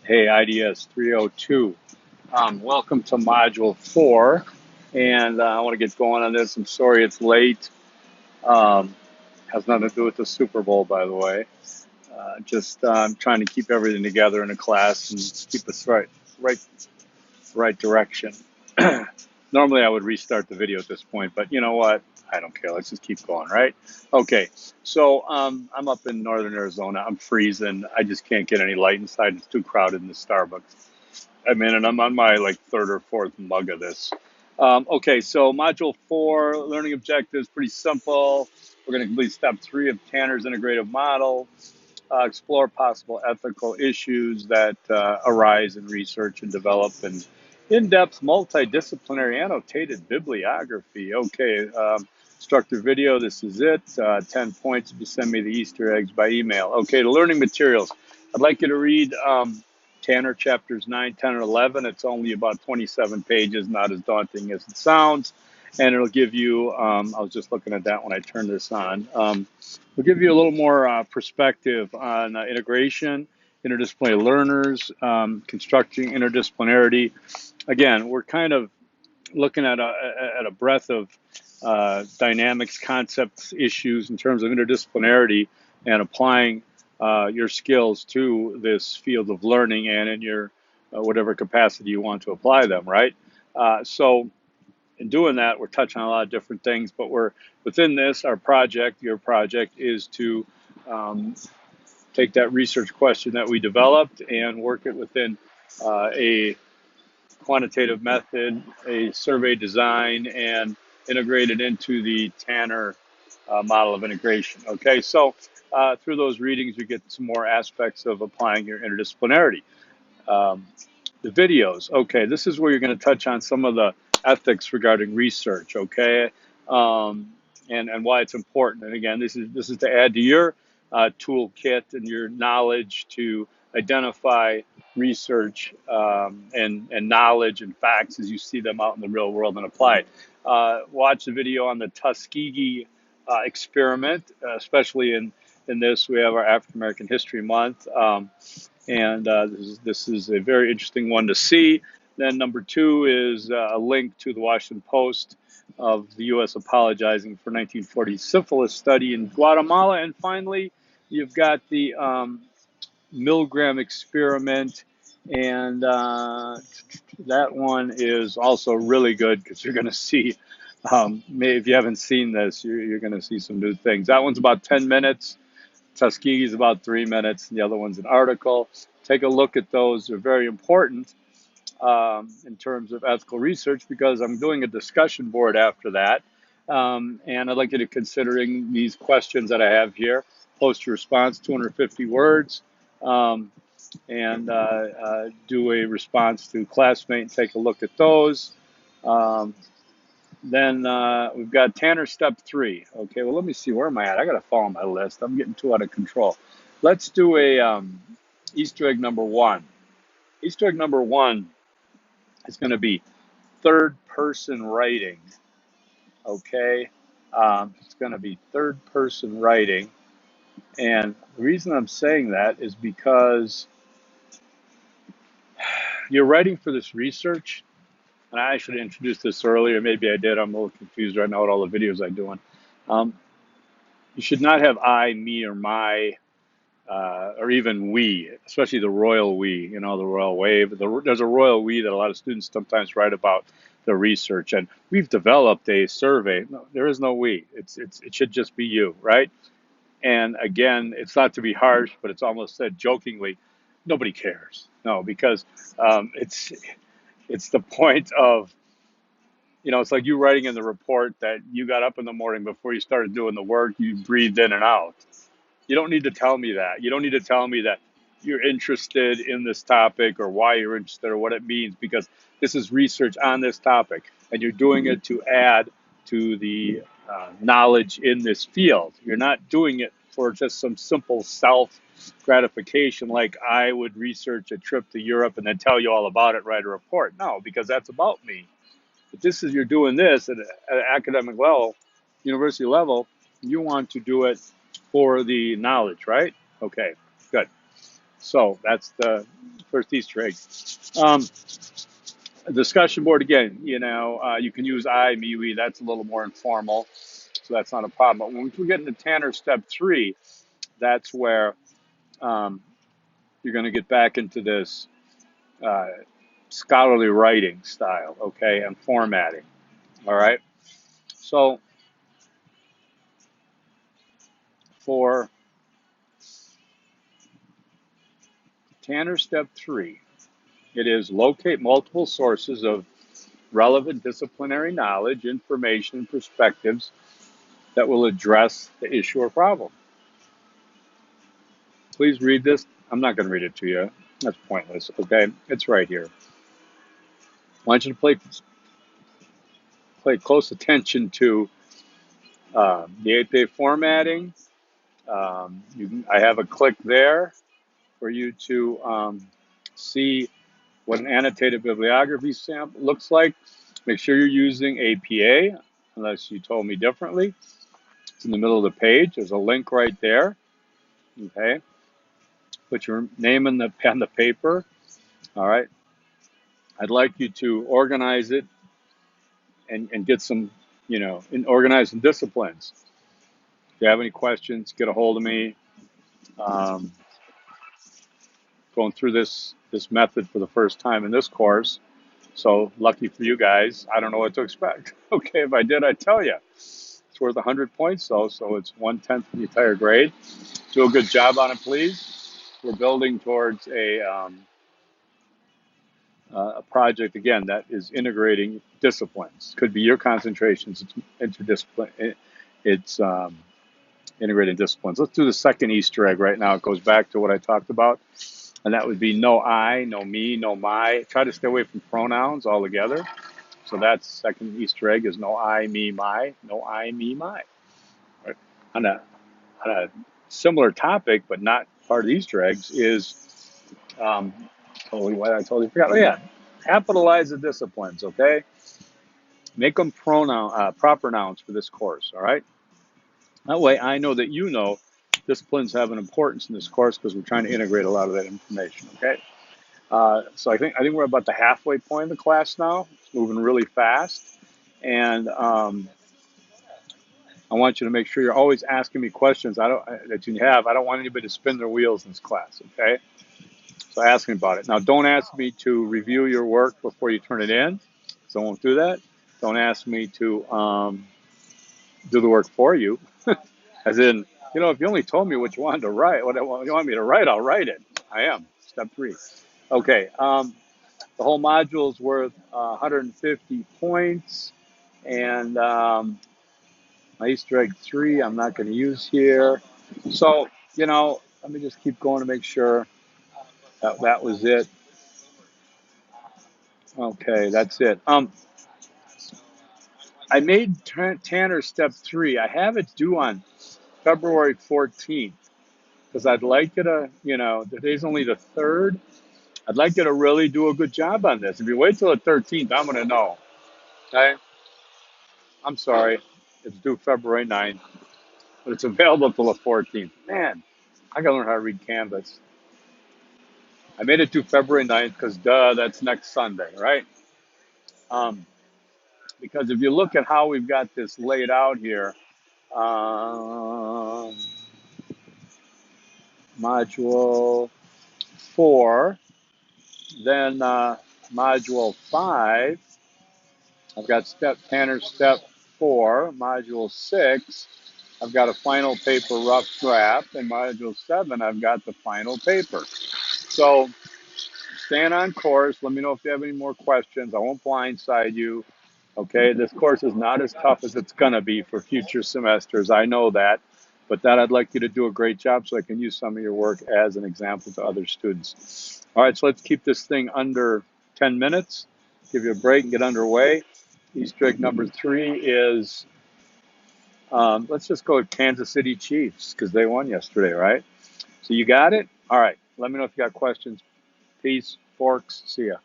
Hey, IDS 302. Welcome to Module 4. And I want to get going on this. I'm sorry it's late. Um, has nothing to do with the Super Bowl, by the way. Just trying to keep everything together in a class and keep us right direction. Normally, I would restart the video at this point, but you know what? I don't care. Let's just keep going, right? Okay. So I'm up in northern Arizona. I'm freezing. I just can't get any light inside. It's too crowded in the Starbucks. I'm in, and I'm on my like third or fourth mug of this. Okay, so module 4, learning objectives, pretty simple. We're going to complete step 3 of Tanner's integrative model, explore possible ethical issues that arise in research and develop an in-depth multidisciplinary annotated bibliography. Okay, instructor video, this is it. 10 points if you send me the Easter eggs by email. Okay, the learning materials. I'd like you to read Tanner chapters 9, 10, and 11. It's only about 27 pages, not as daunting as it sounds. And it'll give you, I was just looking at that when I turned this on. We'll give you a little more perspective on integration, interdisciplinary learners, constructing interdisciplinarity. Again, we're kind of looking at a breadth of dynamics, concepts, issues in terms of interdisciplinarity and applying your skills to this field of learning and in your whatever capacity you want to apply them, right? So in doing that, we're touching on a lot of different things, but we're within this, our project, your project is to um, take that research question that we developed and work it within a quantitative method, a survey design, and integrate it into the Tanner model of integration. Okay, so through those readings, you get some more aspects of applying your interdisciplinarity. Um, the videos, okay, this is where you're going to touch on some of the ethics regarding research, okay, and why it's important. And again, this is to add to your toolkit and your knowledge to identify research and knowledge and facts as you see them out in the real world and apply it. Watch the video on the Tuskegee experiment, especially in this. We have our African American History Month. And this is a very interesting one to see. Then number 2 is a link to the Washington Post of the U.S. apologizing for 1940 syphilis study in Guatemala. And finally, you've got the Milgram experiment, and that one is also really good because you're going to see, if you haven't seen this, you're going to see some new things. That one's about 10 minutes. Tuskegee is about 3 minutes, and the other one's an article. Take a look at those. They're very important in terms of ethical research because I'm doing a discussion board after that. And I'd like you to considering these questions that I have here. Post your response, 250 words, and do a response to classmate and take a look at those. Um, then we've got Tanner step 3. Okay, well, let me see. Where am I at? I got to follow my list. I'm getting too out of control. Let's do a Easter egg number 1. Easter egg number 1 is going to be third person writing. Okay, it's going to be third person writing. And the reason I'm saying that is because you're writing for this research. And I should have introduced this earlier. Maybe I did. I'm a little confused right now with all the videos I'm doing. You should not have I, me, or my, or even we, especially the royal we, the royal wave. There's a royal we that a lot of students sometimes write about the research. And we've developed a survey. No, there is no we. It should just be you, right? And again, it's not to be harsh, but it's almost said jokingly, nobody cares. No, because it's the point of, it's like you writing in the report that you got up in the morning before you started doing the work, you breathed in and out. You don't need to tell me that. You don't need to tell me that you're interested in this topic or why you're interested or what it means, because this is research on this topic and you're doing it to add to the knowledge in this field. You're not doing it for just some simple self gratification like I would research a trip to Europe and then tell you all about it, write a report. No, because that's about me. But you're doing this at an academic level, university level, you want to do it for the knowledge, right? Okay, good. So that's the first Easter egg. Um, Discussion board again. You can use I, me, we. That's a little more informal, so that's not a problem. But when we get into Tanner step 3, that's where um, you're going to get back into this uh, scholarly writing style, okay, and formatting. All right. So for Tanner step 3, it is locate multiple sources of relevant disciplinary knowledge, information, and perspectives that will address the issue or problem. Please read this. I'm not going to read it to you. That's pointless. Okay, it's right here. I want you to pay close attention to the 8-day formatting. I have a click there for you to see what an annotated bibliography sample looks like. Make sure you're using APA, unless you told me differently. It's in the middle of the page. There's a link right there. Okay. Put your name on the paper. All right. I'd like you to organize it and get some, organize some disciplines. If you have any questions, get a hold of me. Um, Going through this method for the first time in this course. So lucky for you guys, I don't know what to expect. Okay, if I did, I'd tell you. It's worth 100 points though, so it's 1/10 of the entire grade. Do a good job on it, please. We're building towards a project again that is integrating disciplines. Could be your concentrations. It's interdiscipline. It's integrating disciplines. Let's do the second Easter egg right now. It goes back to what I talked about, and that would be no I, no me, no my. Try to stay away from pronouns altogether. So that's second Easter egg is no I, me, my. No I, me, my. Right? On a similar topic, but not part of the Easter eggs, is I totally forgot. Oh yeah, capitalize the disciplines. Okay, make them proper nouns for this course. All right. That way, I know that disciplines have an importance in this course because we're trying to integrate a lot of that information. Okay. So I think we're about the halfway point of the class now. It's moving really fast, and I want you to make sure you're always asking me questions. That you have. I don't want anybody to spin their wheels in this class. Okay. So ask me about it. Now, don't ask me to review your work before you turn it in, so I won't do that. Don't ask me to do the work for you, as in, if you only told me what you wanted to write, what you want me to write, I'll write it. I am. Step 3. Okay. The whole module is worth 150 points, and my Easter egg 3 I'm not going to use here. So, let me just keep going to make sure that was it. Okay, that's it. I made Tanner step 3. I have it due on February 14th because I'd like you to, today's only the 3rd. I'd like you to really do a good job on this. If you wait till the 13th, I'm going to know. Okay? I'm sorry. It's due February 9th, but it's available till the 14th. Man, I got to learn how to read Canvas. I made it due February 9th because, that's next Sunday, right? Because if you look at how we've got this laid out here, um, module 4, then module 5, I've got Tanner step 4, module 6, I've got a final paper rough draft, and module 7, I've got the final paper. So staying on course. Let me know if you have any more questions. I won't blindside you. Okay, this course is not as tough as it's going to be for future semesters. I know that. But that I'd like you to do a great job so I can use some of your work as an example to other students. All right, so let's keep this thing under 10 minutes. Give you a break and get underway. Easter egg number 3 is, let's just go with Kansas City Chiefs because they won yesterday, right? So you got it? All right, let me know if you got questions. Peace, forks, see ya.